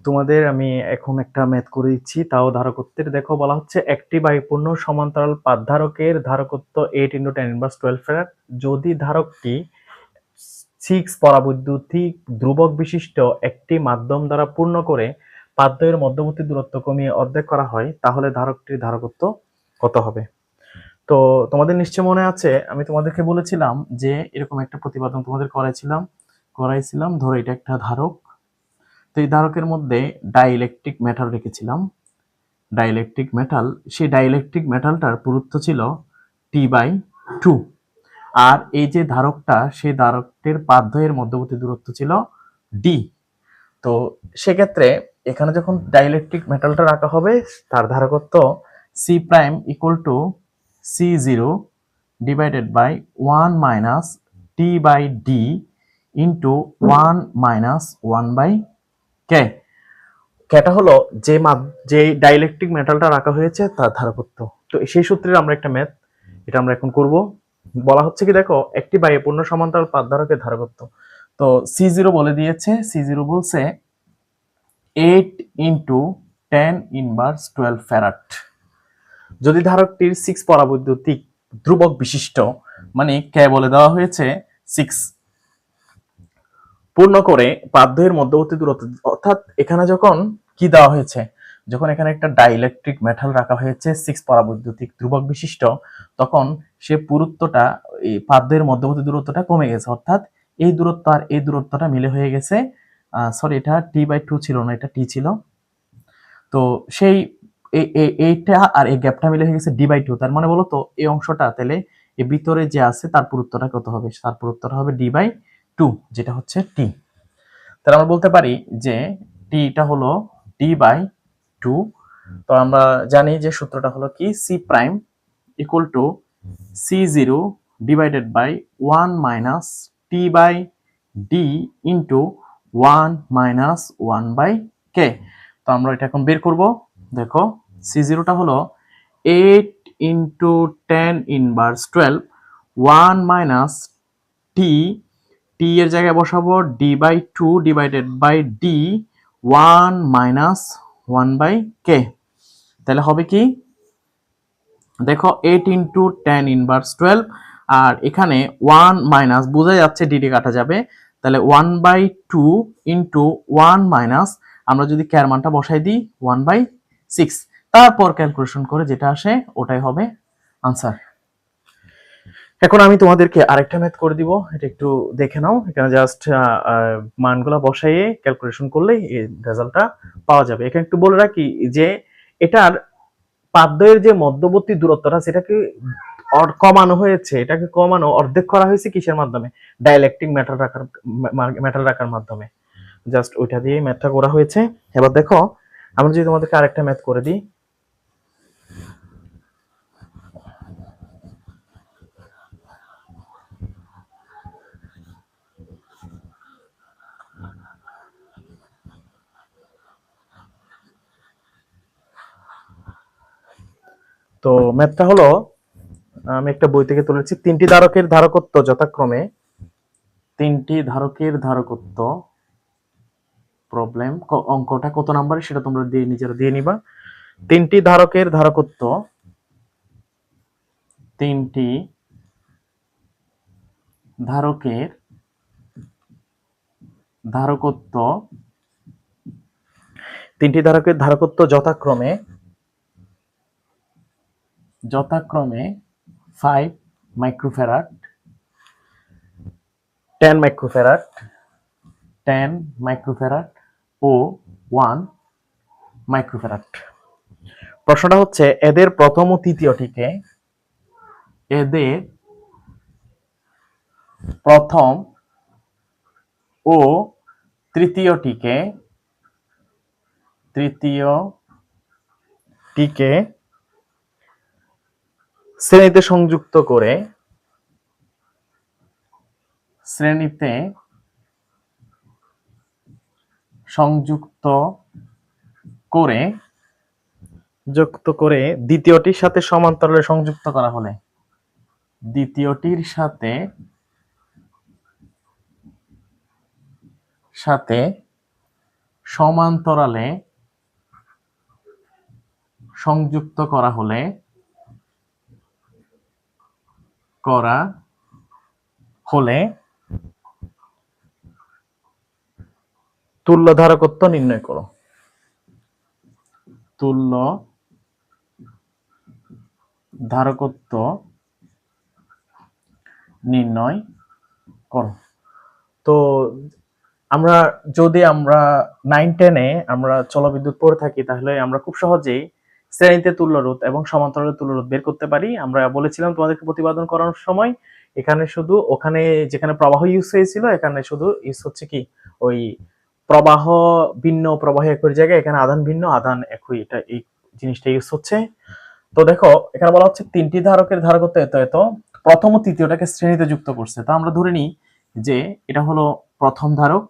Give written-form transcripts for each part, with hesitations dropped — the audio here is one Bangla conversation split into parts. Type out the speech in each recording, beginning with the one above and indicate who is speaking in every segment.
Speaker 1: তোমাদের আমি এখন একটা ম্যাথ করে দিচ্ছি, তাও ধারকত্বের। দেখো, বলা হচ্ছে একটি বায়ুপূর্ণ সমান্তরাল পাতধারকের ধারকত্ব 8 × 10⁻12 ফ্যারাড যদি ধারকটি 6 পরাবৈদ্যুতিক ধ্রুবক বিশিষ্ট একটি মাধ্যম দ্বারা পূর্ণ করে পাতদ্বয়ের মধ্যবর্তী দূরত্ব কমিয়ে অর্ধেক করা হয়, তাহলে ধারকটির ধারকত্ব কত হবে? তো তোমাদের নিশ্চয় মনে আছে, আমি তোমাদেরকে বলেছিলাম যে এরকম একটা প্রতিপাদন তোমাদের করাইছিলাম। ধরো এটা একটা ধারক, তো এই ধারকের মধ্যে ডাইইলেকট্রিক মেটাল রেখেছিলাম। ডাইইলেকট্রিক মেটাল, সেই ডাইইলেকট্রিক মেটালটার পুরুত্ব ছিল T/2, আর এই যে ধারকটা, সেই ধারকটির পাতদ্বয়ের মধ্যবর্তী দূরত্ব ছিল D। তো সেক্ষেত্রে এখানে যখন ডাইইলেকট্রিক মেটালটা রাখা হবে, তার ধারকত্ব C prime equal to C0 divided by 1 minus T/D into 1 minus 1/K। কেটা হলো যে ডাইইলেকট্রিক মেটালটা রাখা হয়েছে তার ধারকত্ব। তো সেই সূত্রের আমরা একটা ম্যাথ, এটা আমরা এখন করব। বলা হচ্ছে কি, দেখো একটি বায়ুপূর্ণ সমান্তরাল পাতধারকের ধারকত্ব, তো C0 বলে দিয়েছে। C0 বলছে 8 × 10⁻12 ফ্যারাড। যদি ধারকটির 6 পরাবৈদ্যুতিক ধ্রুবক বিশিষ্ট, মানে কে বলে দেওয়া হয়েছে 6, পূর্ণ করে পাতদ্বয়ের মধ্যবর্তী দূরত্ব, অর্থাৎ এখানে যখন কি দেওয়া হয়েছে, যখন এখানে একটা ডাইইলেকট্রিক মেটাল রাখা হয়েছে 6 পরাবৈদ্যুতিক ধ্রুবক বিশিষ্ট, তখন সে পুরুত্বটা, এই পাতদ্বয়ের মধ্যবর্তী দূরত্বটা কমে গেছে, অর্থাৎ এই দূরত্ব আর এই দূরত্বটা মিলে হয়ে গেছে। সরি, এটা T/2 ছিল না, এটা T ছিল। তো সেই এইটা আর এই গ্যাপটা মিলে হয়ে গেছে D/2। তার মানে বলো তো এই অংশটা, তাহলে এই ভিতরে যে আছে তার পুরুত্বটা কত হবে? তার পুরুত্বটা হবে D/2, যেটা হচ্ছে T। তাহলে আমরা বলতে পারি যে T-টা হলো D/2। তো আমরা জানি যে সূত্রটা হলো কি, C prime equal to C0 divided by 1 minus T/D into 1 minus 1/K। তো আমরা এটা এখন বের করব। দেখো, C0টা হলো 8 × 10⁻12, 1 মাইনাস T এর জায়গায় বসাবো D/2 divided by D 1 minus 1/K। তাহলে হবে কি, দেখো 8 × 10⁻12, আর এখানে 1 মাইনাস, বোঝা যাচ্ছে ডিডি কাটা যাবে, তাহলে 1/2 ইন্টু 1 মাইনাস, আমরা যদি কে এর মানটা বসাই দিই 1/6, তারপর ক্যালকুলেশন করে যেটা আসে ওটাই হবে আনসার। এখন আমি তোমাদেরকে আরেকটা ম্যাথ করে দিব, এটা একটু দেখে নাও। এখানে জাস্ট মানগুলো বসাইয়ে ক্যালকুলেশন করলেই এই রেজাল্টটা পাওয়া যাবে। এখানে একটু বলে রাখি যে এটার পাতদ্বয়ের যে মধ্যবর্তী দূরত্বটা, সেটাকে কমানো হয়েছে, এটাকে কমানো, অর্ধেক করা হয়েছে কিসের মাধ্যমে? ডাইইলেকট্রিক মেটাল রাখার মাধ্যমে। জাস্ট ওইটা দিয়ে ম্যাথটা করা হয়েছে। এবার দেখো, আমরা যদি তোমাদেরকে আরেকটা ম্যাথ করে দিই। তো ম্যাথটা হলো, আমি একটা বই থেকে তুলেছি। তিনটি ধারকের ধারকত্ব যথাক্রমে, তিনটি ধারকের ধারকত্ব, প্রবলেম অঙ্কটা কত নাম্বারে সেটা তোমরা নিজেরা দিয়ে নিবা। তিনটি ধারকের ধারকত্ব, তিনটি ধারকের ধারকত্ব, তিনটি ধারকের ধারকত্ব যথাক্রমে 5 মাইক্রোফ্যারাড, 10 মাইক্রোফ্যারাড, 10 মাইক্রোফ্যারাড ও 1 মাইক্রোফ্যারাড। প্রশ্নটা হচ্ছে, এদের প্রথম ও তৃতীয়টিকে, এদের প্রথম ও তৃতীয়টিকে শ্রেণীতে সংযুক্ত করে, শ্রেণীতে সংযুক্ত করে, যুক্ত করে দ্বিতীয়টির সাথে সমান্তরালে সংযুক্ত করা হলে, দ্বিতীয়টির সাথে সমান্তরালে সংযুক্ত করা হলে তুল্য ধারকত্ব নির্ণয় করো। তুল্য ধারকত্ব নির্ণয় করো। তো আমরা যদি 9-10-এ আমরা চলবিদ্যুৎ পড়ে থাকি, তাহলে আমরা খুব সহজেই শ্রেণীতে তুল্যরোধ এবং সমান্তরালে তুল্যরোধ বের করতে পারি। আমরা বলেছিলাম তোমাদেরকে প্রতিপাদন করানোর সময়, এখানে শুধু ওখানে যেখানে প্রবাহ ইউজ হয়েছিল, এখানে শুধু ইউজ হচ্ছে কি ওই প্রবাহ ভিন্ন, প্রবাহ একই জায়গায়, এখানে আধান ভিন্ন, আধান একই, এটা এই জিনিসটা ইউজ হচ্ছে। তো দেখো এখানে বলা হচ্ছে 3টি ধারকের ধারকত্ব এত এত, প্রথম ও তৃতীয়টাকে শ্রেণীতে যুক্ত করছে। তা আমরা ধরে নিই যে এটা হলো প্রথম ধারক,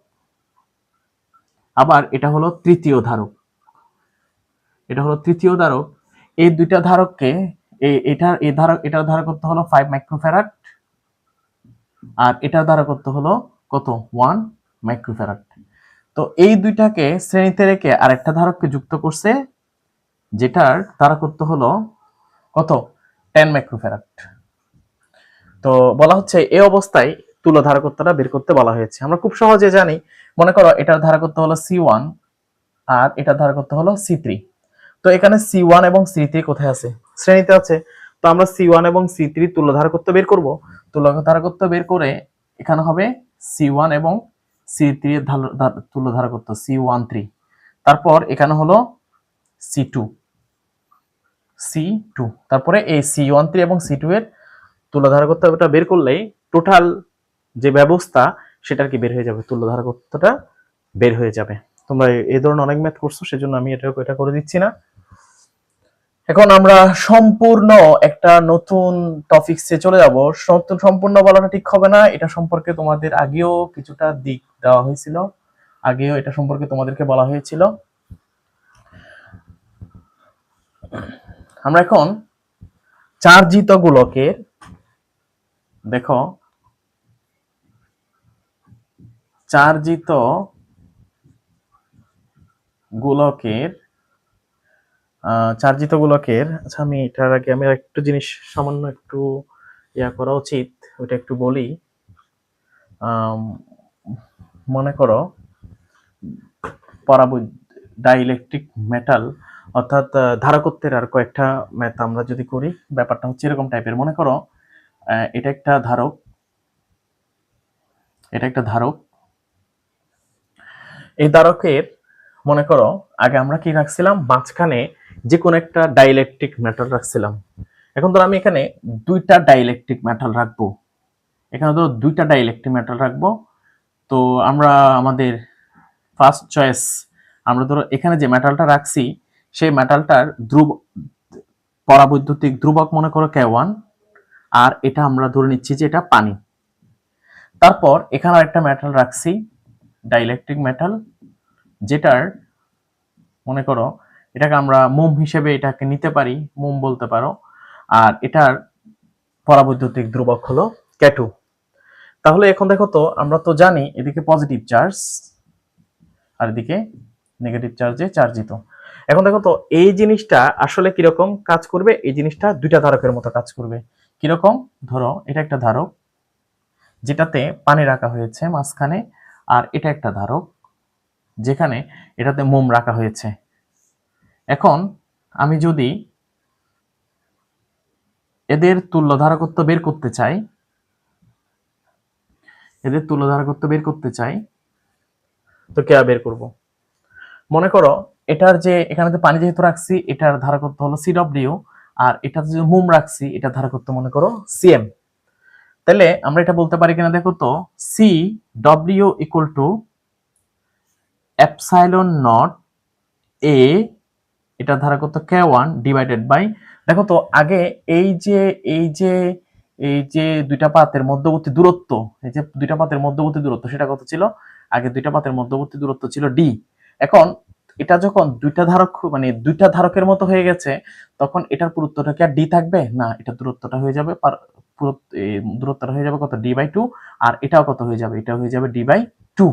Speaker 1: আবার এটা হলো তৃতীয় ধারক, এই দুইটা ধারককে এটার ধারকত্ব হলো 5 মাইক্রোফ্যারাড, আর এটার ধারকত্ব হলো কত, 1 মাইক্রোফ্যারাড। তো এই দুইটাকে শ্রেণীতে রেখে আরেকটা ধারককে যুক্ত করছে, যেটার ধারকত্ব হলো কত, 10 মাইক্রোফ্যারাড। তো বলা হচ্ছে এই অবস্থায় তুল্য ধারকত্বটা বের করতে বলা হয়েছে। আমরা খুব সহজে জানি, মনে করো এটার ধারকত্ব হলো C1 আর এটার ধারকত্ব হলো C3। তো এখানে C1 এবং C3 কোথায় আছে, শ্রেণীতে আছে। তো আমরা C1 এবং C3 তুল্য ধারকত্ব বের করব। তুল্য ধারকত্ব বের করে এখানে হবে C1 এবং C3 এর তুল্য ধারকত্ব C13, তারপর এখানে হলো C2, তারপরে এই C13 এবং C2 এর তুল্য ধারকত্বটা বের করলেই টোটাল যে ব্যবস্থা সেটার কি বের হয়ে যাবে, তুল্য ধারকত্বটা বের হয়ে যাবে। তোমরা এই ধরনের অনেক ম্যাথ করছো, সেজন্য আমি এটা করে দিচ্ছি না। এখন আমরা সম্পূর্ণ একটা নতুন টপিকসে চলে যাব। সম্পূর্ণ বলাটা ঠিক হবে না, এটা সম্পর্কে তোমাদের আগেও কিছুটা দিক দেওয়া হয়েছিল, আগেও এটা সম্পর্কে তোমাদেরকে বলা হয়েছিল। আমরা এখন চার্জিত গোলকের, দেখো চার্জিত গোলকের আচ্ছা, আমি এটার আগে আমি একটু জিনিস সামান্য একটু করা উচিত, ওইটা একটু বলি। মনে করো ডাইইলেকট্রিক মেটাল, অর্থাৎ ধারকত্বের আর কয়েকটা ম্যাথ আমরা যদি করি, ব্যাপারটা হচ্ছে এরকম টাইপের। মনে করো এটা একটা ধারক, এই ধারকের মনে করো আগে আমরা কি রাখছিলাম, মাঝখানে যে কোনো একটা ডাইইলেকট্রিক মেটাল রাখছিলাম। এখন ধরো আমি এখানে দুইটা ডাইইলেকট্রিক মেটাল রাখবো, তো আমরা আমাদের ফার্স্ট চয়েস, আমরা ধরো এখানে যে মেটালটা রাখছি সেই মেটালটার পরাবৈদ্যুতিক ধ্রুবক মনে করো K1, আর এটা আমরা ধরে নিচ্ছি যে এটা পানি। তারপর এখানে একটা মেটাল রাখছি, ডাইইলেকট্রিক মেটাল, যেটার মনে করো এটাকে আমরা মোম হিসেবে এটাকে নিতে পারি, মোম বলতে পারো, আর এটার পরাবৈদ্যুতিক ধ্রুবক হলো K2। তাহলে এখন দেখো তো, আমরা তো জানি এদিকে পজিটিভ চার্জ আর এদিকে নেগেটিভ চার্জে চার্জিত। এখন দেখো তো এই জিনিসটা আসলে কিরকম কাজ করবে, এই জিনিসটা দুইটা ধারকের মতো কাজ করবে। কিরকম, ধরো এটা একটা ধারক যেটাতে পানি রাখা হয়েছে মাঝখানে, আর এটা একটা ধারক যেখানে এটাতে মোম রাখা হয়েছে। এখন আমি যদি এদের তুল্য ধারকত্ব বের করতে চাই, তো কে বের করব। মনে করো এটার যে এখানে যে পানি যেহেতু রাখছি, এটার ধারকত্ব হলো CW, আর এটা যে মোম রাখছি এটার ধারকত্ব মনে করো CM। তাহলে আমরা এটা বলতে পারি কিনা দেখো তো, CW equal to epsilon naught A, এটা ধারকত্ব K1 ডিভাইডেড বাই, দেখো তো আগে এই যে দুইটা পাতের মধ্যবর্তী দূরত্ব, সেটা কত ছিল, আগে দুইটা পাতের মধ্যবর্তী দূরত্ব ছিল D। এখন এটা যখন দুইটা ধারকের মতো হয়ে গেছে, তখন এটার পুরুত্বটা কি আর D থাকবে না, এটা দূরত্বটা হয়ে যাবে কত, D/2, আর এটাও কত হয়ে যাবে, এটা হয়ে যাবে D/2।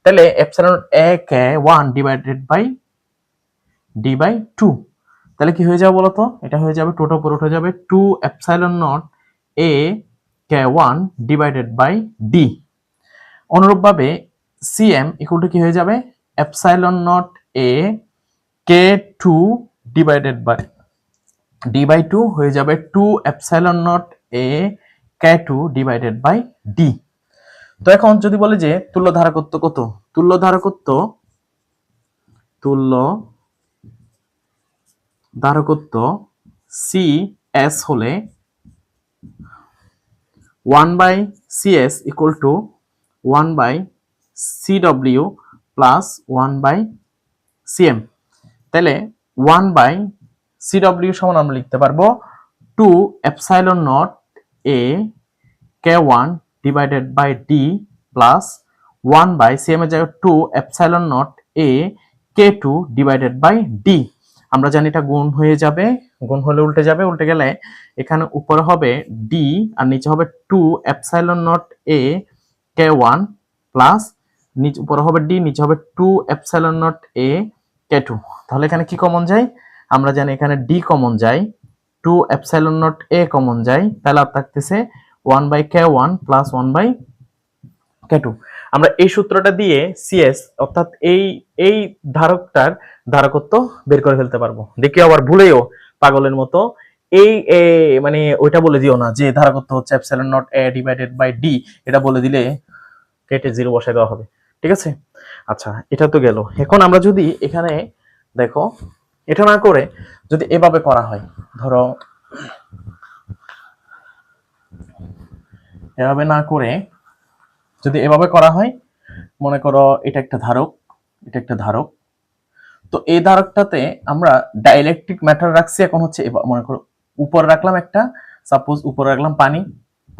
Speaker 1: তাহলে epsilon A K 1 divided by D by 2, তাহলে কি হয়ে যাবে বলতো? এটা হয়ে যাবে টোটাল উপর উঠে যাবে 2 epsilon naught A K 1 divided by D. অনুরূপভাবে সিএম ইকুয়াল টু কি হয়ে যাবে? Epsilon naught A K 2 divided by D by 2 হয়ে যাবে 2 epsilon naught A K 2 divided by D. তো এখন যদি বলে যে তুল্য ধারকত্ব কত, তুল্য ধারকত্ব সি এস হলে 1 by CS equal to 1 by CW plus 1 by CM. তাহলে 1 বাই সিডব্লিউ সমান আমরা লিখতে পারবো 2 epsilon naught A K 1 divided by D plus 1 by CM এর জায়গায় 2 epsilon naught A K 2 divided by D. আমরা জানি এটা গুণ হয়ে যাবে, গুণ হলে উল্টে যাবে, উল্টে গেলে এখানে উপরে হবে ডি আর নিচে হবে 2 epsilon naught A K 1 plus নিচে উপরে হবে ডি, নিচে হবে 2 এপসাইলন নট এ কে 2। তাহলে এখানে কি কমন যায়? আমরা জানি এখানে ডি কমন যায়, 2 এপসাইলন নট এ কমন যায়, তাহলে আর থাকতেছে 1 বাই কে 1 প্লাস 1 বাই কে 2। আমরা এই সূত্রটা দিয়ে সিএস অর্থাৎ এই ধারকটার ধারকত্ব বের করে ফেলতে পারবো। দেখি আবার ভুলেও পাগলের মতো মানে ওইটা বলে দিও না যে ধারকত্ব হচ্ছে epsilon naught A divided by D, এটা বলে দিলে কেটে জিরো বসায় দেওয়া হবে। ঠিক আছে, আচ্ছা এটা তো গেল। এখন আমরা যদি এখানে দেখো এটা না করে যদি এভাবে করা হয়, ধরো এভাবে না করে যদি এভাবে করা হয়, মনে করো এটা একটা ধারক, এটা একটা ধারক, তো এই ধারকটাতে আমরা ডাইইলেকট্রিক ম্যাটার রাখছি। এখন হচ্ছে মনে করো উপরে রাখলাম একটা, সাপোজ উপরে রাখলাম পানি,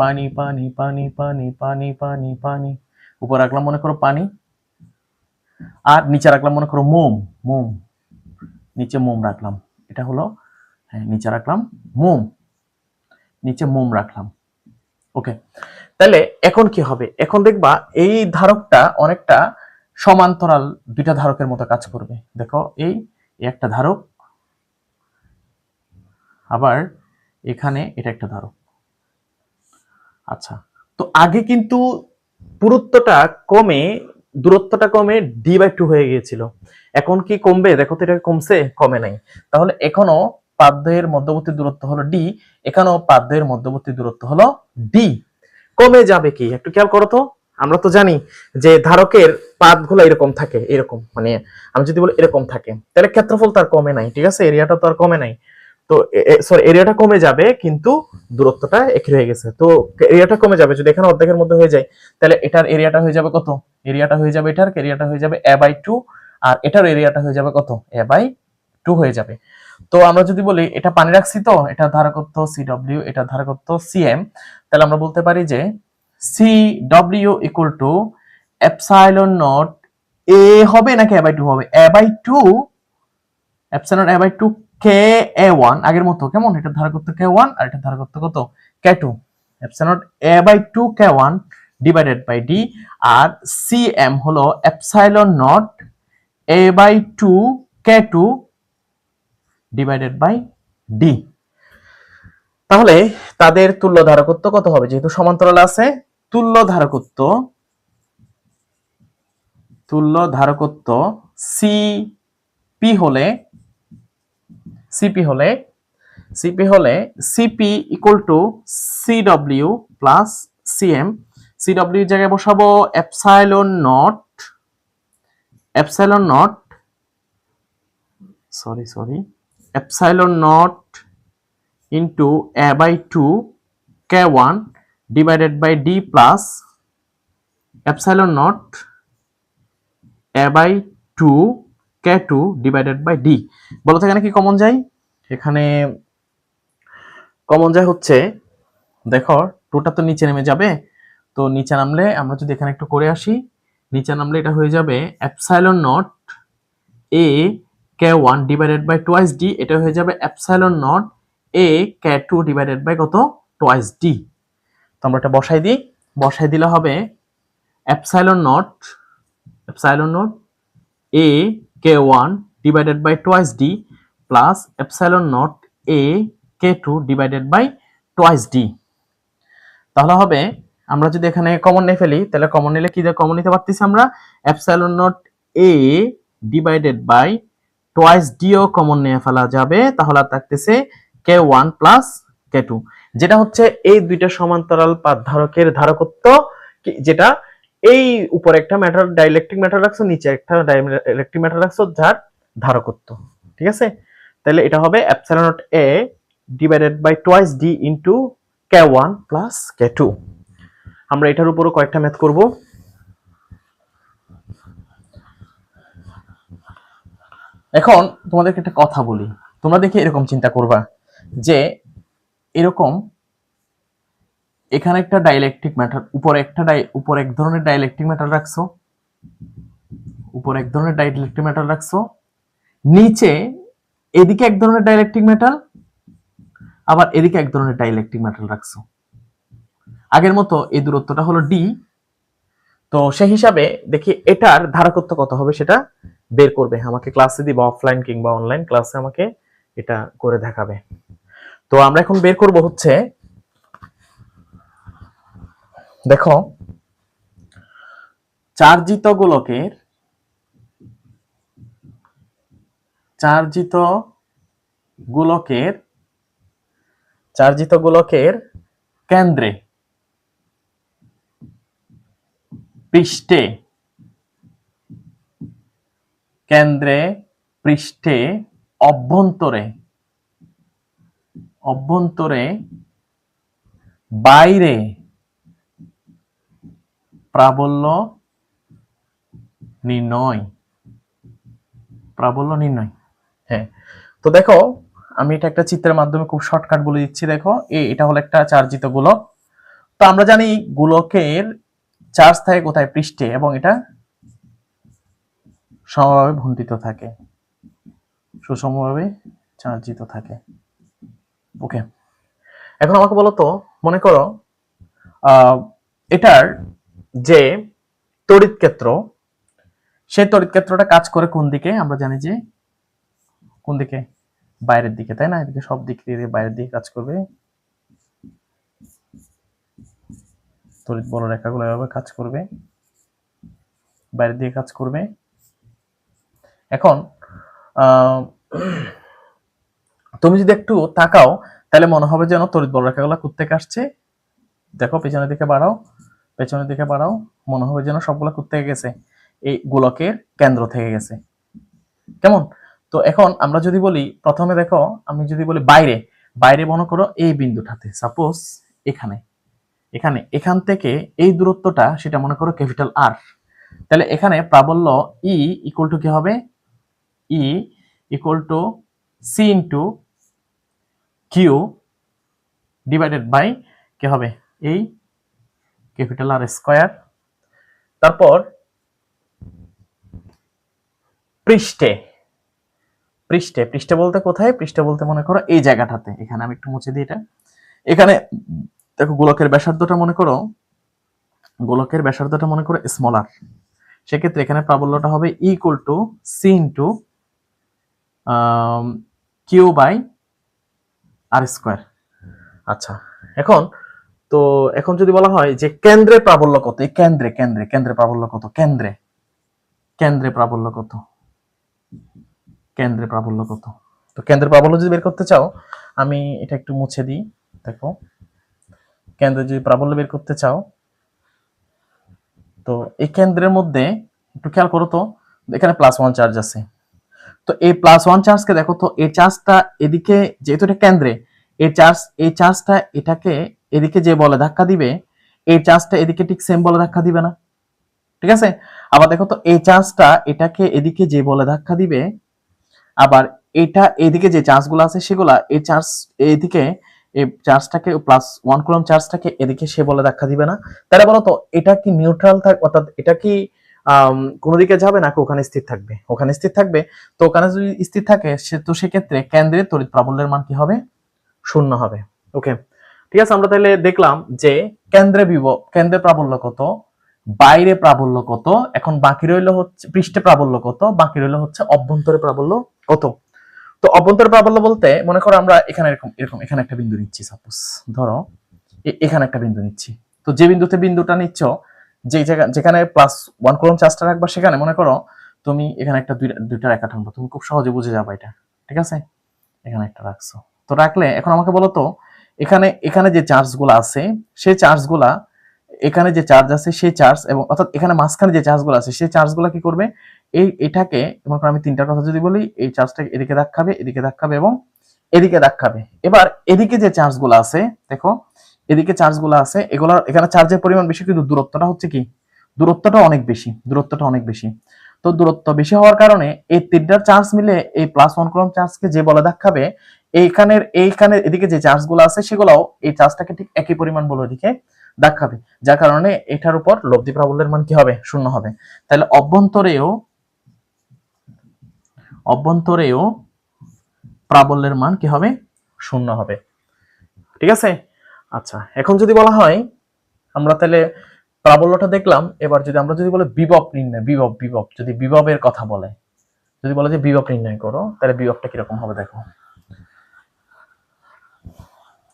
Speaker 1: পানি পানি পানি পানি পানি পানি পানি, উপরে রাখলাম মনে করো পানি, আর নিচে রাখলাম মনে করো মোম, মোম, নিচে মোম রাখলাম, এটা হলো হ্যাঁ নিচে রাখলাম মোম, নিচে মোম রাখলাম। ওকে, তাহলে এখন কি হবে? এখন দেখবা এই ধারকটা অনেকটা সমান্তরাল দুইটা ধারকের মতো কাজ করবে। দেখো এই একটা ধারক, আবার এখানে এটা একটা ধারক। আচ্ছা, তো আগে কিন্তু দূরত্বটা কমে ডি বাই 2 হয়ে গিয়েছিল, এখন কি কমবে? দেখো তো এটা কমছে? কমে নাই। তাহলে এখনো পাদদ্বয়ের মধ্যবর্তী দূরত্ব হলো ডি, এখানেও পাদদ্বয়ের মধ্যবর্তী দূরত্ব হলো ডি। কমে যাবে কি একটু খেয়াল করো তো। আমরা তো জানি যে ধারকের পাদগুলো এরকম থাকে, এরকম মানে আমি যদি বলি এরকম থাকে, তাহলে ক্ষেত্রফল তার কমে নাই, ঠিক আছে, এরিয়াটা তো আর কমে নাই। তো সরি এরিয়াটা কমে যাবে কিন্তু দূরত্বটা একই রয়ে গেছে। তো এরিয়াটা কমে যাবে যদি এখানে অর্ধেকের মধ্যে হয়ে যায়, তাহলে এটার এরিয়াটা হয়ে যাবে কত? এরিয়াটা হয়ে যাবে এটার এরিয়াটা হয়ে যাবে a বাই 2, আর এটার এরিয়াটা হয়ে যাবে কত? a বাই 2 হয়ে যাবে। তো আমরা যদি বলি এটা পানি রাখছি, তো এটা ধারকত্ব সিডব্লিউ, এটা ধারকত্ব সিএম, তাহলে আমরা বলতে পারি যে CW equal to epsilon naught A হবে নাকি a বাই 2 হবে? a by 2, epsilon a by 2 K এ 1, আগের মতো কেমন, এটা ধারকত্ব কে 1 আর এটা ধারকত্ব কত? K 2, epsilon a by 2 K 1 divided by D, আর সিএম হলো epsilon naught a by 2 K 2 divided by D. তাহলে তাদের তুল্য ধারকত্ব কত হবে? যেহেতু সমান্তরাল আছে, তুল্য ধারকত্ব সিপি হলে CP equal to CW plus CM. CW জায়গায় বসাবো epsilon naught into a by 2 K 1 divided by D plus epsilon naught a by 2 K 2 divided by D. বলো তো এখানে কি কমন যায়? এখানে কমন যায় হচ্ছে, দেখো টুটা তো নিচে নেমে যাবে, তো নিচে নামলে আমরা যদি এখানে একটু করে আসি, নিচে নামলে এটা হয়ে যাবে epsilon naught A K 1 divided by twice D, এটা হয়ে যাবে epsilon naught A K 2 divided by কত? Twice D. তো আমরা এটা বসাই দিলে হবে epsilon naught epsilon naught A K one divided by twice D plus epsilon naught A K two divided by twice D. তাহলে হবে আমরা যদি এখানে কমন নিয়ে ফেলি, তাহলে কমন নিলে কি দিয়ে কমন নিতে পারতেছি আমরা, epsilon naught A divided by twice ডিও কমন নিয়ে ফেলা যাবে। তাহলে থাকতেছে K one plus K two, যেটা হচ্ছে এই দুইটা সমান্তরাল পাত ধারকের ধারকত্ব, যেটা এই উপরে একটা ম্যাটার ডাইইলেকট্রিক ম্যাটার রাখছো, নিচে একটা ডাইইলেকট্রিক ম্যাটার রাখছো, যার ধারকত্ব। ঠিক আছে, তাহলে এটা হবে epsilon naught A divided by twice D into K one plus K two. আমরা এটার উপরও কয়েকটা ম্যাথ করব। এখন তোমাদেরকে একটা কথা বলি, তোমরা দেখে এরকম চিন্তা করবা যে এরকম এখানে একটা ডাইইলেকট্রিক ম্যাটার, উপর এক ধরনের ডাইইলেকট্রিক ম্যাটার রাখছো, উপর এক ধরনের ডাইইলেকট্রিক ম্যাটার রাখছো, নিচে এদিকে এক ধরনের ডাইইলেকট্রিক মেটাল, আবার এদিকে এক ধরনের ডাইইলেকট্রিক মেটাল রাখছো। আগের মতো এই দূরত্বটা হলো ডি। তো সেই হিসাবে দেখি এটার ধারকত্ব কত হবে সেটা বের করবে, আমাকে ক্লাসে দিবা, অফলাইন কিংবা অনলাইন ক্লাসে আমাকে এটা করে দেখাবে। তো আমরা এখন বের করব হচ্ছে, দেখো চার্জিত গোলকের কেন্দ্রে পৃষ্ঠে অভ্যন্তরে বাইরে প্রাবল্য নির্ণয়। হ্যাঁ, তো দেখো আমি এটা একটা চিত্রের মাধ্যমে খুব শর্টকাট বলে দিচ্ছি। দেখো এটা হলো একটা চার্জিত গোলক। তো আমরা জানি গোলকের চার্জ থাকে কোথায়, পৃষ্ঠে, এবং এটা সমভাবে বণ্টিত থাকে, সুষমভাবে চার্জিত থাকে। ওকে, এখন আমাকে বলো তো, মনে করো এটার যে তড়িৎ ক্ষেত্র, সেই তড়িৎ ক্ষেত্রটা কাজ করে কোন দিকে? আমরা জানি যে কোন দিকে, বাইরের দিকে, তাই না? এদিকে সব দিক দিয়ে বাইরের দিকে কাজ করবে, তড়িৎ বলরেখাগুলো এভাবে কাজ করবে, বাইরের দিকে কাজ করবে। এখন তুমি যদি একটু তাকাও তাহলে মনে হবে যেন তড়িৎ বলরেখাগুলো কোথা থেকে আসছে। দেখো পেছনের দিকে বাড়াও, মনে হবে যেন সবগুলো কোথা থেকে গেছে, এই গোলকের কেন্দ্র থেকে গেছে। কেমন? তো এখন আমরা যদি বলি, প্রথমে দেখো আমি যদি বলি বাইরে মনে করো এই বিন্দুটাতে, সাপোজ এখান থেকে এই দূরত্বটা, সেটা মনে করো ক্যাপিটাল আর। তাহলে এখানে প্রাবল্য ই ইকুয়াল টু কি হবে? E equal to C into Q divided by কি হবে, এই ক্যাপিটাল আর স্কয়ার। তারপর পৃষ্ঠে বলতে কোথায়? পৃষ্ঠে বলতে মনে করো এই জায়গাটাতে। এখানে আমি একটু মুছে দিই এটা। এখানে দেখো গোলকের ব্যাসার্ধটা মনে করো স্মল আর। সেক্ষেত্রে এখানে প্রাবল্যটা হবে equal to C into Q by R square. আচ্ছা, এখন যদি বলা হয় যে কেন্দ্রে প্রাবল্য কত, এই কেন্দ্রে প্রাবল্য কত, কেন্দ্রে প্রাবল্য কত, তো কেন্দ্রের প্রাবল্য যদি বের করতে চাও, আমি এটা একটু মুছে দিই। দেখো কেন্দ্রে যদি প্রাবল্য বের করতে চাও, তো এই কেন্দ্রের মধ্যে একটু খেয়াল করো তো, এখানে +1 চার্জ আছে। তো এই +1 চার্জকে দেখো তো, এই চার্জটা এদিকে, যেহেতু এটা কেন্দ্রে, এই চার্জটা এটাকে এদিকে যে বলে ধাক্কা দিবে, এই চার্জটা এদিকে ঠিক সেম বলে ধাক্কা দিবে না? ঠিক আছে, আবার দেখো তো এই চার্জটা এটাকে এদিকে যে বলে ধাক্কা দিবে, আবার এটা এদিকে যে চার্জগুলো আছে সেগুলা এই চার্জ এদিকে, এই চার্জটাকে +1 কুলম্ব চার্জটাকে এদিকে সে বলে ধাক্কা দিবে না। তাহলে বলো তো এটা কি নিউট্রাল থাকবে, অর্থাৎ এটা কি কোন দিকে যাবে নাকি ওখানে স্থির থাকবে? ওখানে স্থির থাকবে। তো ওখানে যদি স্থির থাকে, তো সেক্ষেত্রে কেন্দ্রের তড়িৎ প্রাবল্যের মান কি হবে? 0 হবে। ওকে, ঠিক আছে, আমরা তাহলে দেখলাম যে কেন্দ্রে প্রাবল্য কত, বাইরে প্রাবল্য কত, এখন বাকি রইল হচ্ছে পৃষ্ঠে প্রাবল্য কত, বাকি রইল হচ্ছে অভ্যন্তরে প্রাবল্য কত। তো অভ্যন্তরে প্রাবল্য বলতে মনে করো আমরা এখানে এরকম এরকম এখানে একটা বিন্দু নিচ্ছি, সাপোজ ধরো এখানে একটা বিন্দু নিচ্ছি। তো যে বিন্দুতে বিন্দুটা নিচ্ছ, যে জায়গা যেখানে +1 কুলম্ব চার্জটা রাখবা, সেখানে মনে করো তুমি এখানে একটা দুইটা রেখা টানবা, তুমি খুব সহজে বুঝে যাবে এটা, ঠিক আছে। এখানে একটা রাখছো, তো রাখলে এখন আমাকে বলো তো এখানে এখানে যে চার্জগুলো আছে সেই চার্জগুলা, এখানে যে চার্জ আছে সেই চার্জ, এবং অর্থাৎ এখানে মাঝখানে যে চার্জগুলো আছে সেই চার্জগুলো কি করবে, এটাকে মনে করো আমি তিনটার কথা যদি বলি, এই চার্জটাকে এদিকে ধাক্কাবে, এদিকে ধাক্কাবে এবং এদিকে ধাক্কাবে। এবার এদিকে যে চার্জগুলো আছে, দেখো এদিকে চার্জগুলো আছে, এগুলো এখানে চার্জের পরিমাণ বেশি, কিন্তু দূরত্বটা হচ্ছে কি, দূরত্বটা অনেক বেশি, দূরত্বটা অনেক বেশি। তো দূরত্ব বেশি হওয়ার কারণে এই তিনটার চার্জ মিলে এই +1 কুলম্ব চার্জকে যে বলে ধাক্কাবে, এইখানের এদিকে যে চার্জগুলো আছে সেগুলোও এই চার্জটাকে ঠিক একই পরিমাণ বলে এদিকে ধাক্কাবে, যার কারণে এটার উপর লব্ধি প্রাবল্যের মান কি হবে, 0 হবে। তাহলে অভ্যন্তরেও প্রাবল্যের মান কি হবে, 0 হবে, ঠিক আছে। আচ্ছা, এখন যদি বলা হয় আমরা তাহলে প্রাবল্যটা দেখলাম, এবার যদি আমরা যদি বলে বিভব নির্ণয়, বিভব যদি বিভবের কথা বলে, যদি বলে যে বিভব নির্ণয় করো, তাহলে বিভবটা কিরকম হবে দেখো।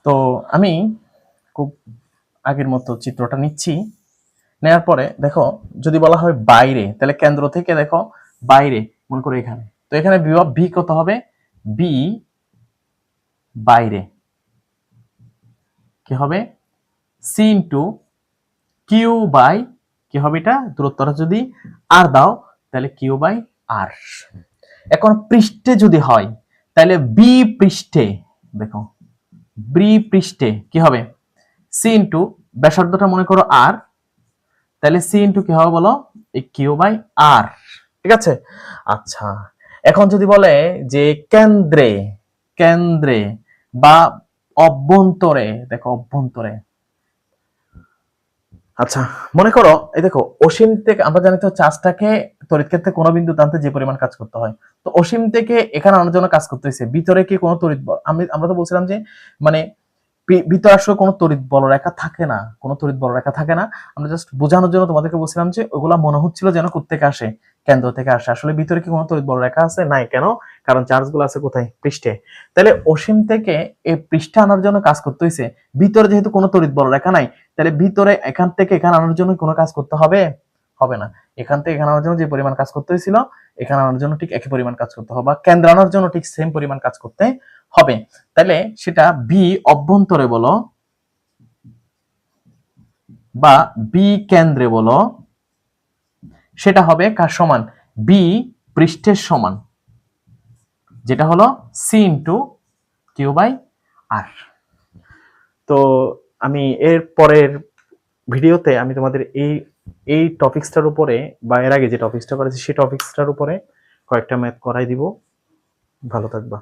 Speaker 1: তো আমি খুব আগের মতো চিত্রটা নিচ্ছি, নেওয়ার পরে দেখো যদি বলা হয় বাইরে, তাহলে কেন্দ্র থেকে দেখো বাইরে মনে করো এখানে, তো এখানে বিভব ভি কত হবে, বি বাইরে কি হবে, সি ইন্টু কিউ বাই কি হবে, এটা দূরত্বটা যদি আর দাও তাহলে কিউ বাই আর। এখন পৃষ্ঠে যদি হয় তাহলে বি পৃষ্ঠে, দেখো বি পৃষ্ঠে কি হবে, সি ইন্টু ব্যাসার্ধটা মনে করো আর, তাহলে সি ইন্টু কি হবে বলো, এই কিউ বাই আর, ঠিক আছে। আচ্ছা, এখন যদি বলে যে কেন্দ্রে, কেন্দ্রে বা অভ্যন্তরে, দেখো অভ্যন্তরে, আচ্ছা মনে করো এই দেখো অসীম থেকে, আমরা জানি তো চার্জটাকে তড়িৎ ক্ষেত্রে কোনো বিন্দু টানতে যে পরিমাণ কাজ করতে হয়, তো অসীম থেকে এখানে আনার জন্য কাজ করতে হয়েছে, ভিতরে কি কোনো তড়িৎ বল, আমরা তো বলছিলাম যে মানে ভিতরে আসলে কোনো তড়িৎ বলরেখা থাকে না, কোনো তড়িৎ বলরেখা থাকে না। আমরা জাস্ট বোঝানোর জন্য তোমাদেরকে বলছিলাম যে ওগুলা মনে হচ্ছিল যেন কোত্থেকে আসে, কেন্দ্র থেকে আসে, আসলে ভিতরে কি কোনো তড়িৎ বলরেখা আছে, নাই। কেন? কারণ চার্জগুলো আছে কোথায়, পৃষ্ঠে। তাহলে অসীম থেকে এই পৃষ্ঠে আনার জন্য কাজ করতে হয়েছে, ভিতরে যেহেতু কোনো তড়িৎ বলরেখা নাই, তাহলে ভিতরে এখান থেকে এখানে আনার জন্য কোনো কাজ করতে হবে, হবে না। এখান থেকে এখানে আনার জন্য যে পরিমাণ কাজ করতে হয়েছিল, এখানে আনার জন্য ঠিক একই পরিমাণ কাজ করতে হবে, বা কেন্দ্র আনার জন্য ঠিক সেম পরিমাণ কাজ করতে হবে। তাহলে সেটা বি অভ্যন্তরে বলো বা বি কেন্দ্রে বলো, সেটা হবে কার সমান, বি পৃষ্ঠের সমান, যেটা হলো সি ইন্টু কিউ বাই আর। তো আমি এর পরের ভিডিওতে আমি তোমাদের এই এই টপিকসটার উপরে, বা এর আগে যে টপিকসটা করেছি সেই টপিকসটার উপরে কয়েকটা ম্যাথ করাই দিব। ভালো থাকবা।